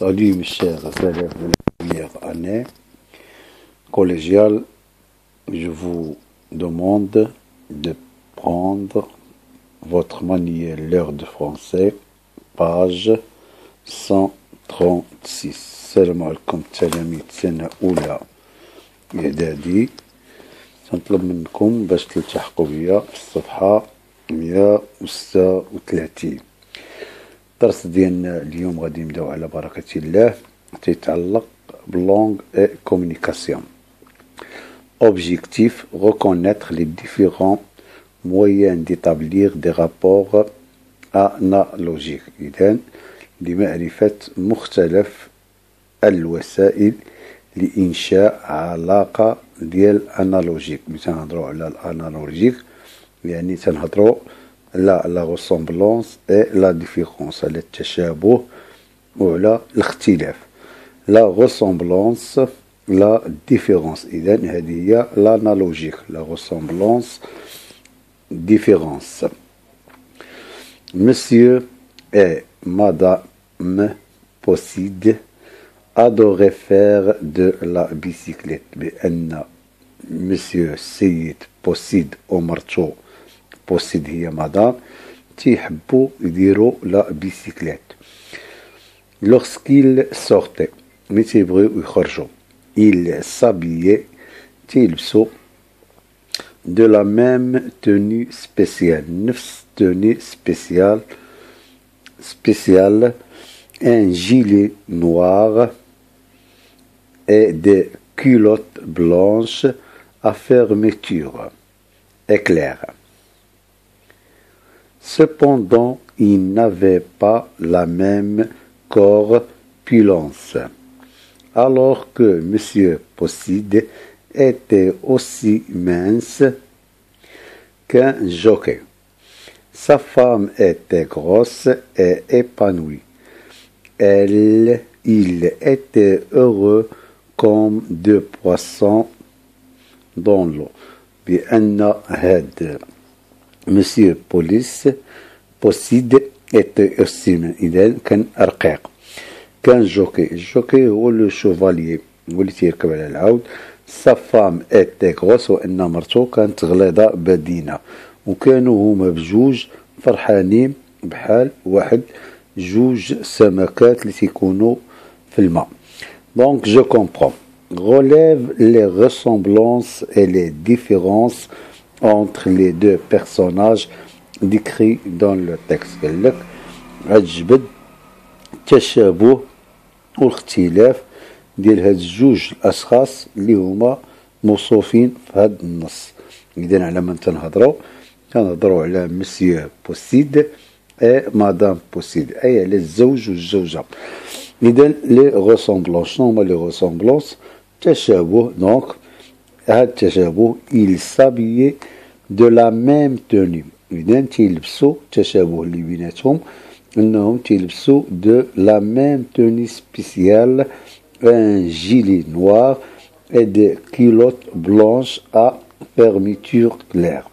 Salut mes chers élèves de la première année collégiale, je vous demande de prendre votre manuel L'heure de français, page 136. السلام عليكم تلاميذ سنة أولى إعدادي. نطلب منكم باش تلتحقوا بيا في الصفحة 136. الدرس ديالنا اليوم غادي نبداو على بركة الله، تيتعلق بلونغ اي كومونيكاسيون. Objectif: reconnaître les différents moyens d'établir des rapports analogiques. إذن لمعرفة مختلف الوسائل لإنشاء علاقة ديال أنالوجيك. ملي تنهضرو على الأنالوجيك يعني تنهضرو على لا غوسومبلونس اي لا ديفيرونس، على التشابه وعلى الاختلاف. لا غوسومبلونس لا ديفيرونس، إذن هذه هي l'analogique. La ressemblance, différence. Monsieur et Madame Possid adoraient faire de la bicyclette. بأن Monsieur سيد بوسيد ومرتو بوسيد هي مدام تيحبوا يديروا لا بيسيكليت. Lorsqu'ils sortaient ملي تيبغيو يخرجوا ils s'habillaient تيلبسوا de la même tenue spéciale، نفس tenue spéciale، un gilet noir et des culottes blanches à fermeture éclair. Cependant, ils n'avaient pas la même corpulence, alors que M. Possid était aussi mince qu'un jockey. Sa femme était grosse et épanouie. Il était heureux comme deux poissons dans l'eau. بأن هاد Monsieur Possid était aussi mince، إذا كان رقيق. كان جوكي، الجوكي هو لو شوفاليي، هو اللي تيركب على العود. sa femme était grosse، وأن مرتو كانت غليظة بدينة، وكانوا هما بجوج فرحانين بحال واحد جوج سمكات اللي تيكونوا في الماء. Donc je comprends. Relève les ressemblances et les différences entre les deux personnages décrits dans le texte. قال لك عجبد التشابه والاختلاف ديال هاد الجوج الاشخاص اللي هما موصوفين في هاد النص. اذا على من تنهضروا على مسيو بوسيد اي مدام بوسيد، اي على الزوج والزوجه. اذا لي غوسومبلونس، شنو هما لي غوسومبلونس؟ تشابه. دونك هاد التشابه il s'habillait de la même tenue، إذن تيلبسوا التشابه اللي بيناتهم أنهم تيلبسوا de la même tenue spéciale، un gilet noir et des culottes blanches à fermeture claire.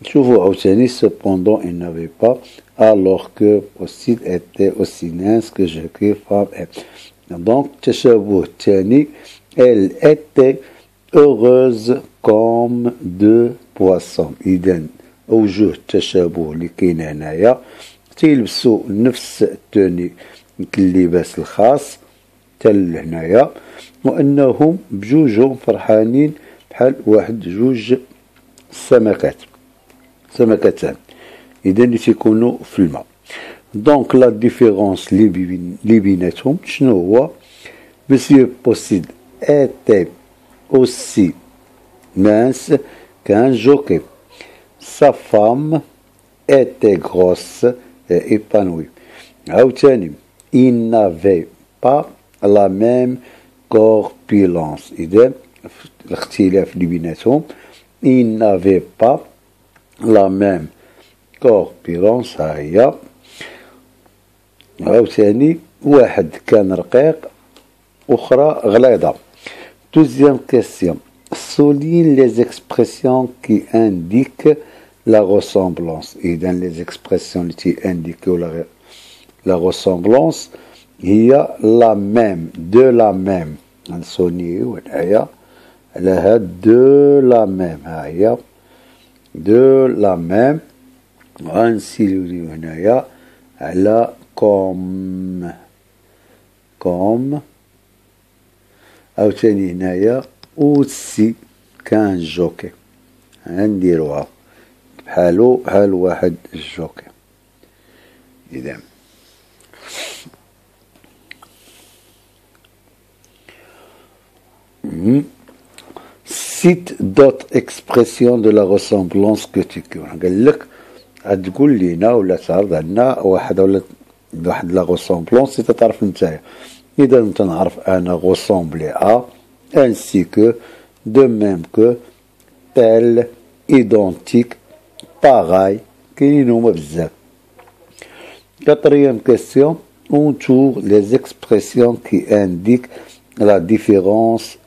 شوفوا عاوتاني cependant il n'avait pas alors que Possid était aussi mince que Jockey femme est. Donc التشابه الثاني elle était heureuse comme deux poissons. إذن أوجه التشابه اللي كاين هنايا تيلبسوا نفس التوني اللباس الخاص تال هنايا، وأنهم بجوجهم فرحانين بحال واحد جوج سمكتان إذن اللي تيكونوا في الماء. دونك لا ديفيرونس اللي بيناتهم شنو هو؟ Monsieur Possid était aussi mince qu'un jockey. Sa femme était grosse et épanouie. عاوتاني il n'avait pas la même corpulence، إذا الاختلاف اللي بيناتهم il n'avait pas la même corpulence. ها هي عاوتاني واحد كان رقيق أخرى غليظة. Deuxième question. Souligne les expressions qui indiquent la ressemblance. إذن les expressions qui indiquent la ressemblance هي لا ميم دو لا ميم نسونيو هنايا على هاد دو لا ميم ها هي دو لا ميم غنسيلو هنايا على كوم عاوتاني هنايا اوسي كان جوكي غنديروها بحال واحد الجوكي. إذا cite d'autres expressions de la ressemblance que tu connais. قال لك غتقول لينا ولا تعرض عنا واحد لا ressemblance تعرف نتايا. إذا أنت نعرف أنا ressembler à ainsi que de même que tel identique pareil كاينين هما بزاف. Quatrième question, on trouve les expressions qui indiquent la différence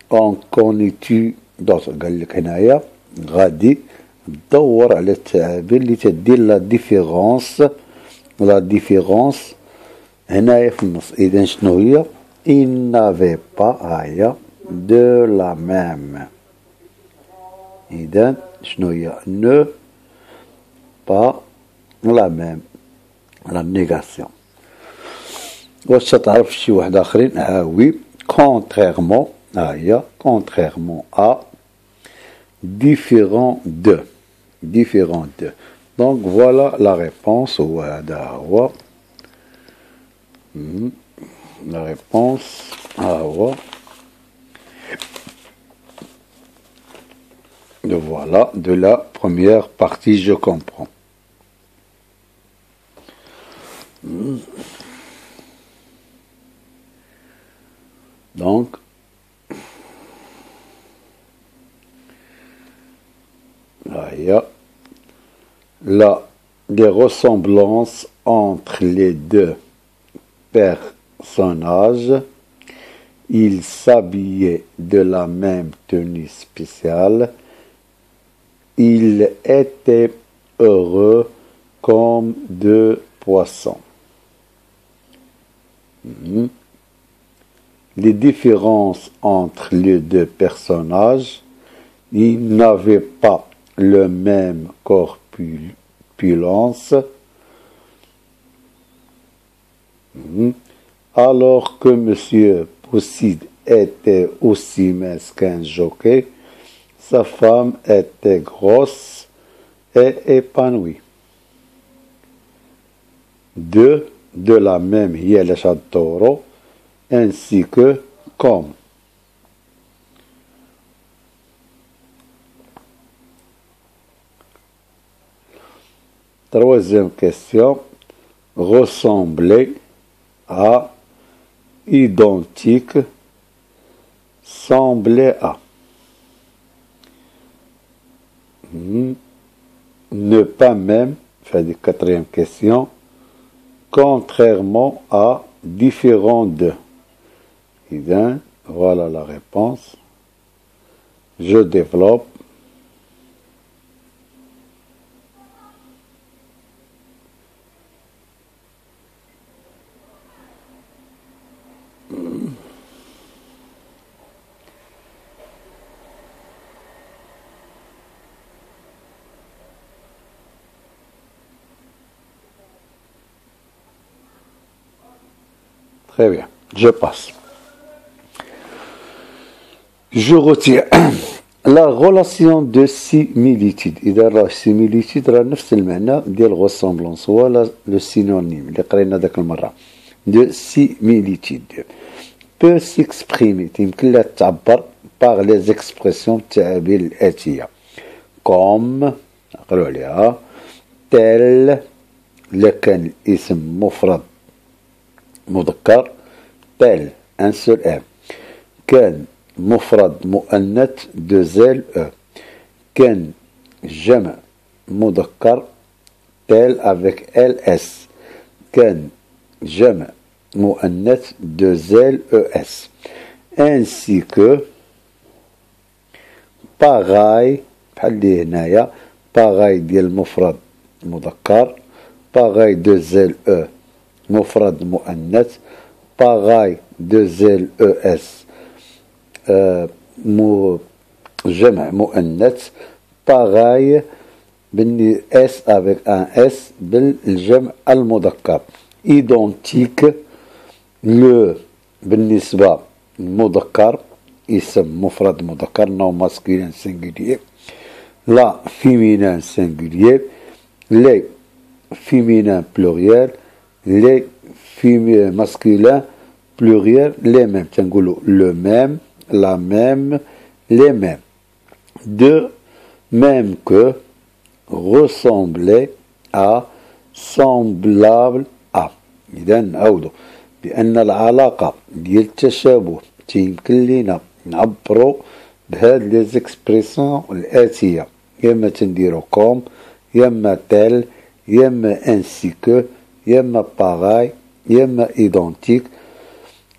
en connais-tu d'autres. قال لك هنايا غادي تدور على التعابير اللي تدير لا ديفيرونس هنايا في النص. إذا شنو هي؟ il n'avait pas هي de la même. إذا شنو هي؟ ne pas la même la négation. واش تعرف شي واحد آخرين؟ وي contrairement هي contrairement à différent de donc voilà la réponse وهذا هو la réponse هو voilà de la première partie je comprends. Donc là, il y a des ressemblances entre les deux personnages. Ils s'habillaient de la même tenue spéciale. Ils étaient heureux comme deux poissons. Les différences entre les deux personnages, ils n'avaient pas le même corpulence, alors que M. Pousside était aussi mince qu'un jockey, sa femme était grosse et épanouie. Deux de la même hiélèche taureau, ainsi que comme. Troisième question, ressembler à, identique, sembler à. Ne pas même, c'est-à-dire quatrième question, contrairement à, différent de. Et bien, voilà la réponse. Je développe. Très bien, je passe. Je retiens la relation de similitude. إذا راه similitude راه نفس المعنى ديال ressemblance ولا le synonyme اللي قرينا ذاك المرة de similitude peut s'exprimer يمكن لها تعبر par les expressions التعابير الآتية comme نقرأوا عليها tel إلا كان الاسم مفرد مذكر tel un seul M كان مفرد مؤنث deux L E كان جمع مذكر tel avec LS كان جمع مؤنث deux L E S ainsi que pareil بحال اللي هنايا pareil ديال مفرد مذكر pareil deux L E مفرد مؤنث. pareil, 2 جمع مؤنث. pareil بني S avec un S بالجمع المذكر. identique le بالنسبة المذكر اسم مفرد مذكر non masculin singulier. la féminin singulier. les féminin pluriel. les masculin pluriel. les mêmes تنقولوا le même, la même, les mêmes. de même que, ressembler à, semblable à. إذا نعودوا بأن العلاقة ديال التشابه تيمكن لينا نعبروا بهاد لي زيكسبريسيون الآتية. يا اما تنديرو كوم، يا اما تيل، يا اما انسي كو، يا اما باغاي، يا اما ايدونتيك.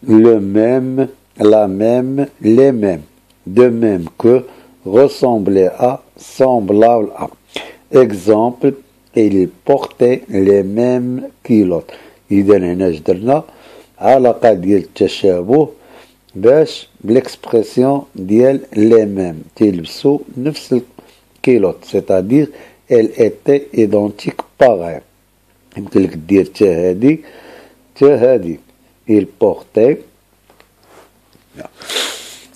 le même, la même, les mêmes. de même que, ressembler à, semblable à. exemple, il portait les mêmes culottes. إذا هنا جدرنا علاقة ديال التشابه باش بليكسبرسيون ديال لي ميم تيلبسو نفس الكيلوت سيتادير ال ايتي ايدونتيك باغي. يمكن لك دير تا هادي تا هادي. il portait.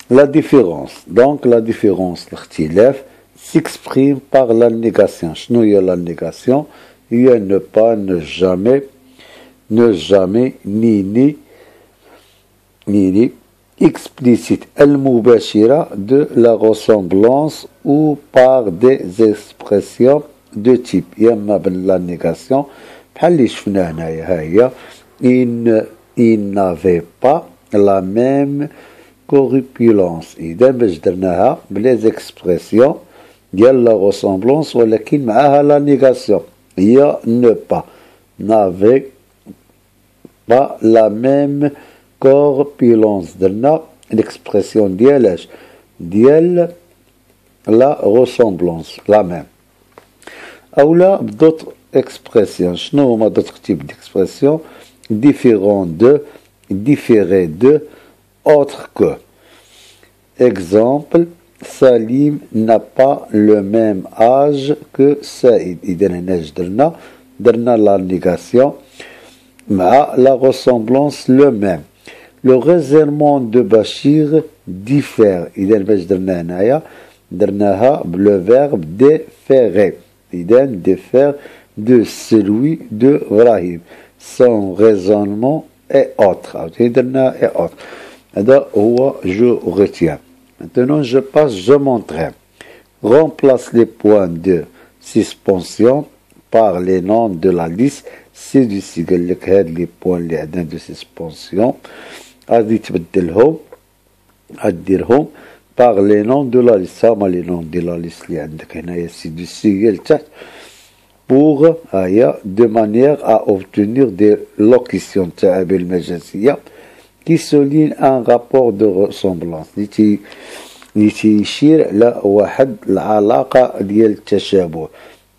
La différence. Donc la différence, الاختلاف s'exprime par la négation. شنو هي la négation؟ هي ne pas, ne jamais, ne jamais, ni, explicite, المباشرة de la ressemblance ou par des expressions de type. يما بلا négation بحال اللي شفنا هنايا ها هي il n'avait pas la même corpulence. إذا باش درناها بلي expressions ديال la ressemblance ولكن معاها la négation. هي ne pas, n'avait pas la même corpulence. درنا l'expression ديالاش ديال la ressemblance la même. أو لا d'autres expressions. شنو هما d'autres types d'expressions؟ différent de, différé de, autre que. exemple, Salim n'a pas le même âge que Saïd. إذا هنا درنا la négation مع la ressemblance le même. le raisonnement de Bachir diffère. إذا باش درنا هنايا درناها بلو verbe déférer. إذا défère de celui de Ibrahim. son raisonnement est autre. درنا est autre. هذا هو je retiens. Maintenant je passe, je m'entraîne. Remplace les points de suspension par les noms de la liste ci-dessus. قال لك هاد لي بوان اللي عندنا de suspension غادي تبدلهم غديرهم par les noms de la liste. هما les noms de la liste اللي عندك هنايا ci-dessus هي لتحت pour de manière à obtenir des locutions تعابير مجازية qui souligne un rapport de ressemblance اللي تيشير على واحد العلاقة ديال التشابه.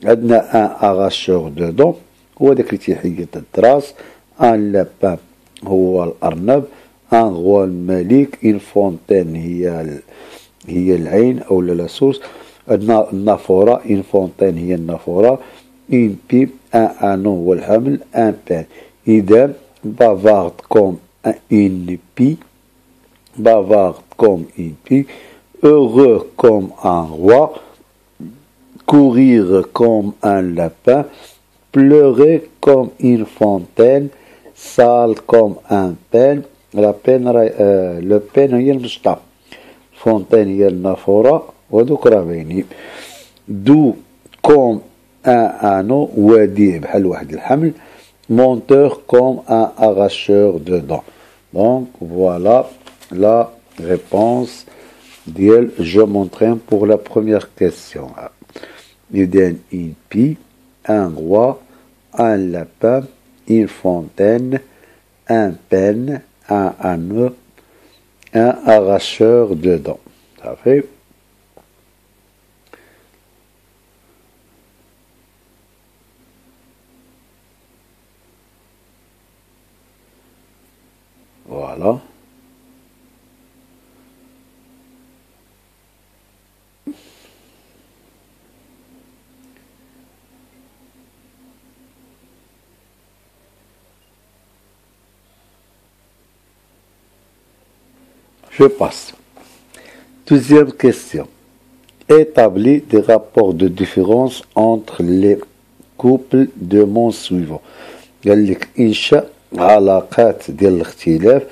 عندنا ان اغاشور دو دون هو داك اللي تيحيد الدراس. ان لابان هو الارنب. ان غوا الملك. ان فونتين هي العين او لاسوس. عندنا النافورة. ان فونتين هي النافورة. ان بيب ان انو هو الحمل. ان بان. اذا بافارد كوم une pie, bavarde comme une pie, heureux comme un roi, courir comme un lapin, pleurer comme une fontaine, sale comme un pêne. La peine, le pêne هي المشطة. fontaine هي النافورة ودوك راه doux comme un anneau وديع بحال واحد الحمل. monteur comme un arracheur de dents. Donc voilà la réponse d'elle. Je m'entraîne pour la première question. Il donne une pie, un roi, un lapin, une fontaine, un pêne, un anneau, un arracheur de dents. Ça fait Voilà. Je passe. Deuxième question. Établis des rapports de différence entre les couples de mots suivants. قال لك إنشاء علاقات ديال الاختلاف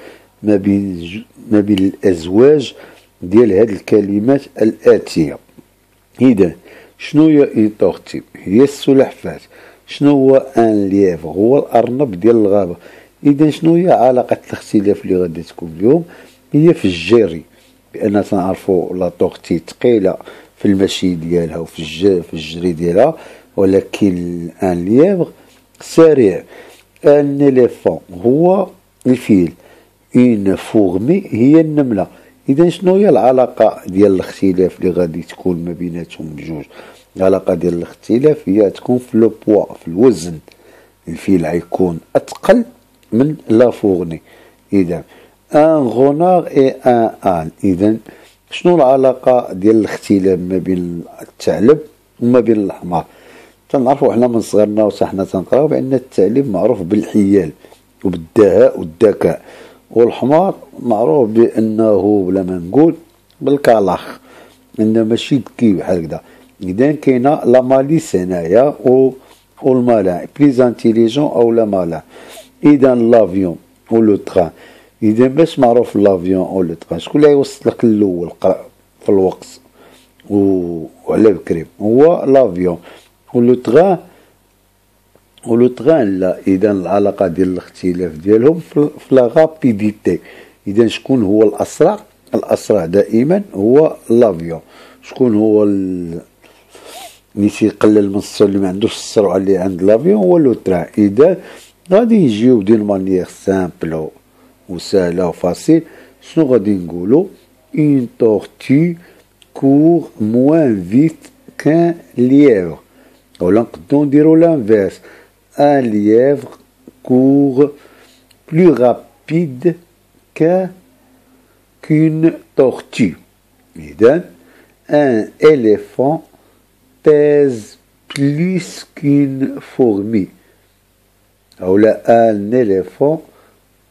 ما بين الأزواج ديال هاد الكلمات الآتية. إذا شنو هي إيتورتيب؟ هي السلحفاة. شنو هو أن ليفر؟ هو الأرنب ديال الغابة. إذا شنو هي علاقة الاختلاف اللي غادي تكون اليوم؟ هي في الجري، بأن تنعرفوا لا طورتي ثقيلة في المشي ديالها وفي الجري ديالها، ولكن ان ليفر سريع. ان إليفون هو الفيل، اون فورمي هي النملة. إذا شنو هي العلاقة ديال الاختلاف اللي غادي تكون ما بيناتهم بجوج؟ العلاقة ديال الاختلاف هي تكون في لو بوا، في الوزن. الفيل غيكون أثقل من لا فورني. إذا ان غونار اي ان ان. اذا شنو العلاقه ديال الاختلاف ما بين الثعلب وما بين الحمار؟ تنعرفوا حنا من صغرنا وحتى حنا تنقراو بان الثعلب معروف بالحيال وبالدهاء والذكاء، والحمار معروف بانه بلا ما نقول بالكلاخ، انه ماشي ذكي بحال هكذا. اذا كاينه لا ماليس هنايا والمالع، بليز انتيليجون او لا مالع. اذا لافيون ولو تران، إذا باش معروف لافيون أو لو تران، شكون اللي يوصلك الأول في الوقت وعلى بكري؟ هو لافيون. ولو تران لا. إذا العلاقة ديال الاختلاف ديالهم في لا غابيديتي. إذا شكون هو الأسرع؟ الأسرع دائما هو لافيون. شكون هو اللي تيقلل من السرعة، اللي ما عندوش السرعة اللي عند لافيون؟ هو لو تران. إذا غادي يجيو دين مانيير سامبل وسهلة وفاسيل. شنو غادي نقولو؟ une tortue court moins vite qu'un lièvre. ولا نقدرو نديرو لانفيرس، un lièvre court plus rapide qu'une tortue. إذا un éléphant pèse plus qu'une fourmi. ولا un éléphant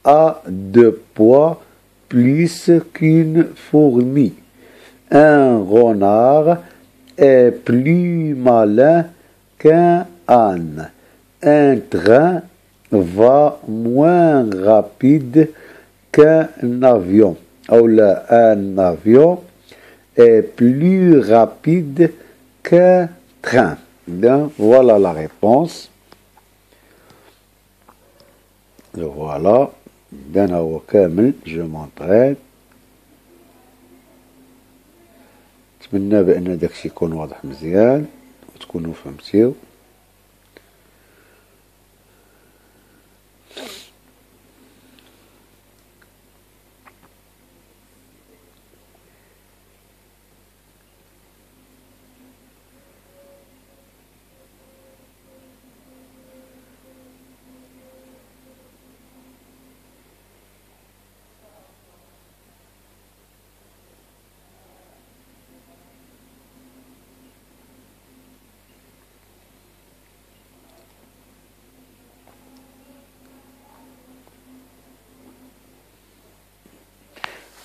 a de poids plus qu'une fourmi. Un renard est plus malin qu'un âne. Un train va moins rapide qu'un avion. Ou là, un avion est plus rapide qu'un train. Donc, voilà la réponse. Voilà. إذن هو كامل جو مونطري. نتمنى بأن داكشي يكون واضح مزيان وتكونوا فهمتيو.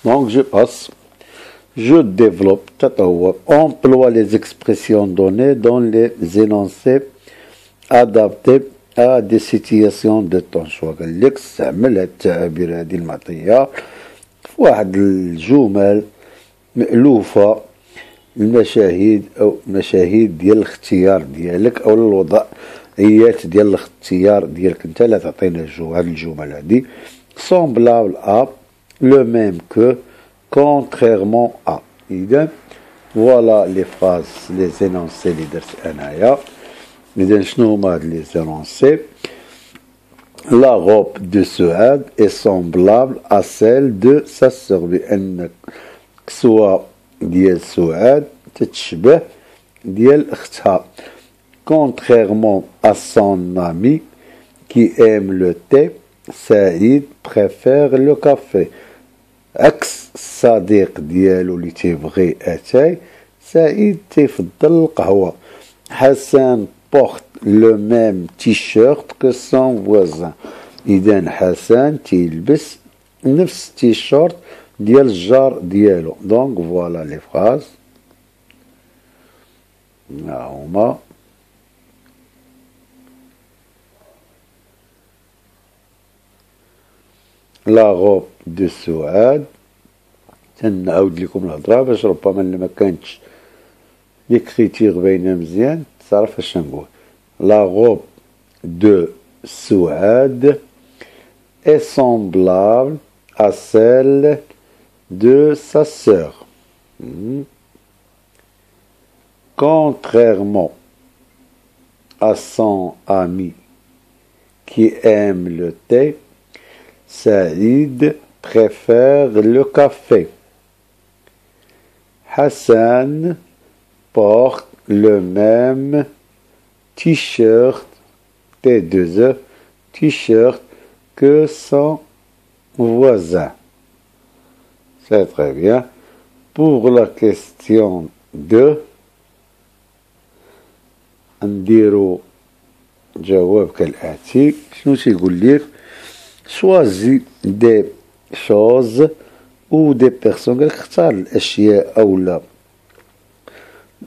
Donc je passe, je développe, emploie les expressions données dans les énoncés adaptés à des situations de ton choix. قال لك استعمل هاد التعابير هادي المعطية في واحد الجمل مألوفة، المشاهد أو مشاهد ديال الاختيار ديالك أو الوضعيات ديال الاختيار ديالك انت لا تعطينا هاد الجمل هادي. semblable à, le même que, contrairement à. Voilà les phrases, les énoncés اللي درت انايا. إذا شنو هما هاد les énoncés؟ La robe de Suad est semblable à celle de sa sœur، بأن كسوة ديال سعاد تتشبه ديال اختها. Contrairement à son ami qui aime le thé سعيد بريفير لو كافي. عكس الصديق ديالو اللي تيبغي اتاي، سعيد تيفضل القهوة. حسن بورت لو ميم تيشيرت كو سون فوازان. اذا حسن تيلبس نفس التيشيرت ديال الجار ديالو. دونك فوالا لي فراز ها هما. لا غوب دو سعاد. تنعاود لكم الهضره باش ربما اللي ما كانتش ليكريتير باينه مزيان تعرف اش نقول. لا غوب دو سعاد est semblable à celle de sa sœur. Contrairement à son ami qui aime le thé, Saïd préfère le café. Hassan porte le même t-shirt, T2E, t-shirt que son voisin. C'est très bien. Pour la question 2, نديرو جواب كالآتي. شنو تيقول لك؟ choisis des choses ou des personnes. قالك اختار الأشياء أو لا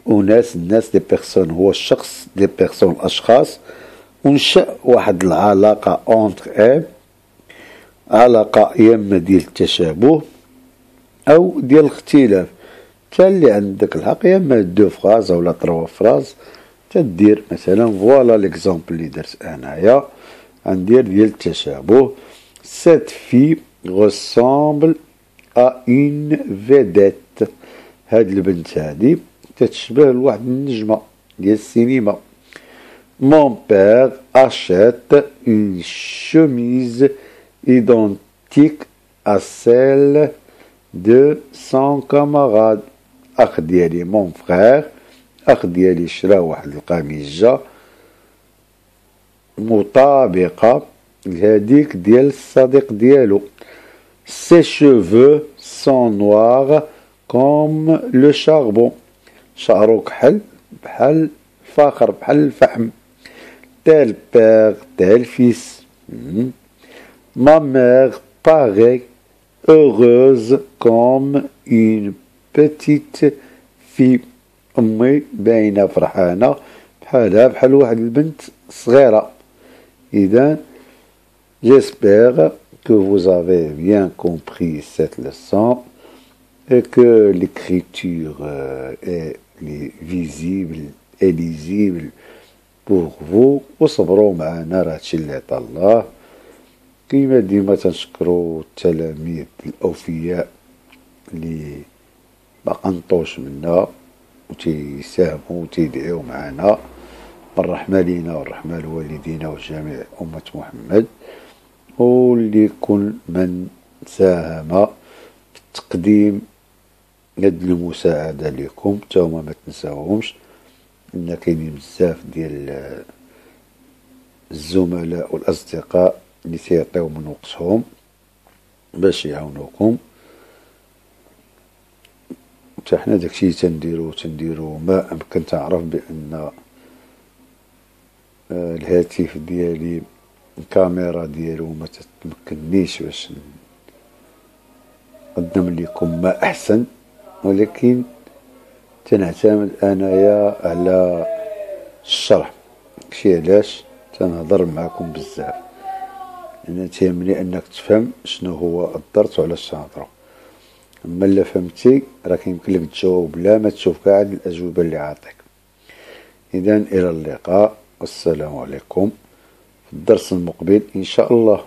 أناس. الناس دي بيرسون هو الشخص، دي بيرسون الأشخاص. ونشأ واحد العلاقة entre علاقة يا ديال التشابه أو ديال الاختلاف. تا اللي عندك الحق يا اما دو فراز أو لا تروا فراز تدير مثلا. فوالا ليكزومبل اللي درت أنايا غندير ديال التشابه. Cette fille ressemble à une vedette. هاد البنت هادي تتشبه لواحد النجمة ديال السينما. Mon père achète une chemise identique à celle de son camarade. أخ ديالي مون فخير، أخ ديالي شرا واحد القميجة مطابقة لهاديك ديال الصديق ديالو. Ses cheveux sont noirs comme le charbon. شعرو كحل بحال الفخر بحال الفحم. Tel père, tel fils. Ma mère paraît heureuse comme une petite fille. أمي باينة فرحانة بحالها بحال واحد البنت صغيرة. إذا j'espère que vous avez bien compris cette leçon et que l'écriture est visible et lisible pour vous. وصبروا معنا راه هادشي اللي عطا الله. كيما ديما تنشكروا التلاميذ الأوفياء اللي ما قنطوش منا وتيساهموا وتيدعيو معنا. بالرحمة لينا والرحمة لوالدينا وجميع أمة محمد. واللي كل من ساهم في التقديم هاد المساعدة لكم تا هما ما تنساوهمش. إن كاينين بزاف ديال الزملاء والأصدقاء اللي تيعطيو من وقتهم باش يعاونوكم. حتى حنا داكشي تنديرو ما أمكن. تعرف بأن الهاتف ديالي الكاميرا ديالو ما تتمكننيش باش نقدم لكم ما أحسن، ولكن تنعتمد أنايا على الشرح. داكشي علاش تنهضر معكم بزاف، أنا تيهمني أنك تفهم شنو هو الدرس وعلاش تنهضرو. أما إلا فهمتي راه يمكن لك تجاوب بلا ما تشوف كاع الأجوبة اللي عاطيك. إذا إلى اللقاء والسلام عليكم في الدرس المقبل إن شاء الله.